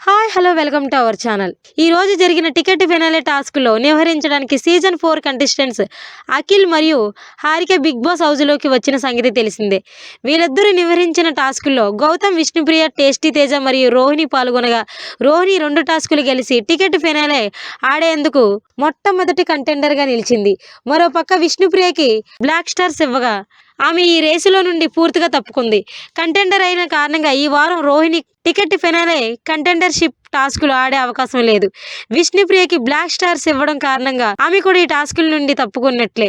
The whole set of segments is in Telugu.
Hi hello welcome to our channel. ఈ రోజు జరిగిన టికెట్ ఫినాలే టాస్క్లో వ్యవహరించడానికి సీజన్ 4 కంటెస్టెంట్స్ అఖిల్ మరియు హారిక బిగ్ బాస్ హౌస్లోకి వచ్చిన సంగతి తెలిసిందే. వీళ్ళిద్దరూ వ్యవహరించిన టాస్కుల్లో గౌతమ్, విష్ణుప్రియ, టేస్టీ తేజ మరియు రోహిణి పాల్గొనగా రోహిణి 2 టాస్కులు గెలిచి టికెట్ ఫినాలే ఆడేందుకు మొట్టమొదటి కంటెండర్గా నిలిచింది. మరోపక్క విష్ణుప్రియకి బ్లాక్ స్టార్స్ ఇవ్వగా ఆమె ఈ రేసులో నుండి పూర్తిగా తప్పుకుంది. కంటెండర్ అయిన కారణంగా ఈ వారం రోహిణి టికెట్ ఫినాలే కంటెండర్షిప్ టాస్కులు ఆడే అవకాశం లేదు. విష్ణుప్రియకి బ్లాక్ స్టార్స్ ఇవ్వడం కారణంగా ఆమె కూడా ఈ టాస్కుల నుండి తప్పుకున్నట్లే.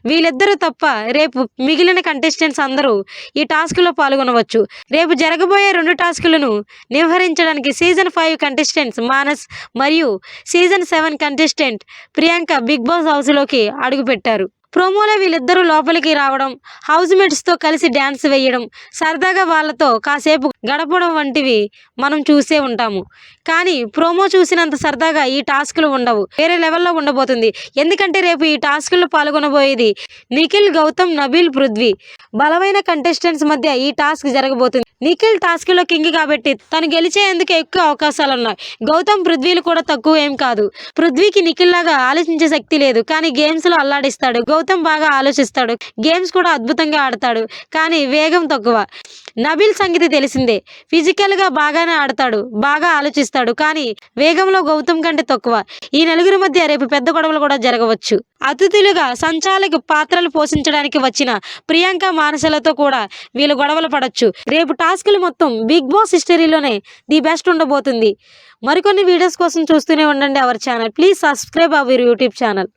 వీళ్ళిద్దరూ తప్ప రేపు మిగిలిన కంటెస్టెంట్స్ అందరూ ఈ టాస్కులో పాల్గొనవచ్చు. రేపు జరగబోయే 2 టాస్కులను నిర్వహించడానికి సీజన్ 5 కంటెస్టెంట్స్ మానస్ మరియు season 7 contestant Priyanka Bigg Boss హౌస్లోకి అడుగుపెట్టారు. ప్రోమోలో వీళ్ళిద్దరూ లోపలికి రావడం, హౌస్ మేట్స్తో కలిసి డ్యాన్స్ వేయడం, సరదాగా వాళ్ళతో కాసేపు గడపడం వంటివి మనం చూసే ఉంటాము. కానీ ప్రోమో చూసినంత సరదాగా ఈ టాస్కులు ఉండవు. వేరే లెవెల్లో ఉండబోతుంది. ఎందుకంటే రేపు ఈ టాస్కుల్లో పాల్గొనబోయేది నిఖిల్, గౌతమ్, నబీల్, పృథ్వీ. బలమైన కంటెస్టెంట్స్ మధ్య ఈ టాస్క్ జరగబోతుంది. నిఖిల్ టాస్క్లో కింగ్ కాబట్టి తను గెలిచేందుకు ఎక్కువ అవకాశాలున్నాయి. గౌతమ్, పృథ్వీలు కూడా తక్కువ ఏం కాదు. పృథ్వీకి నిఖిల్ లాగా ఆలోచించే శక్తి లేదు, కానీ గేమ్స్లో అల్లాడిస్తాడు. గౌతమ్ బాగా ఆలోచిస్తాడు, గేమ్స్ కూడా అద్భుతంగా ఆడతాడు, కానీ వేగం తక్కువ. నబీల్ సంగతి తెలిసిందే. ఫిజికల్గా బాగానే ఆడతాడు, బాగా ఆలోచిస్తాడు, కానీ వేగంలో గౌతమ్ కంటే తక్కువ. ఈ నలుగురి మధ్య రేపు పెద్ద గొడవలు కూడా జరగవచ్చు. అతిథులుగా సంచాలక పాత్రలు పోషించడానికి వచ్చిన ప్రియాంక, మానసలతో కూడా వీళ్ళు గొడవలు పడొచ్చు. రేపు టాస్కులు మొత్తం బిగ్ బాస్ హిస్టరీలోనే ది బెస్ట్ ఉండబోతుంది. మరికొన్ని వీడియోస్ కోసం చూస్తూనే ఉండండి our channel. Please subscribe our YouTube channel.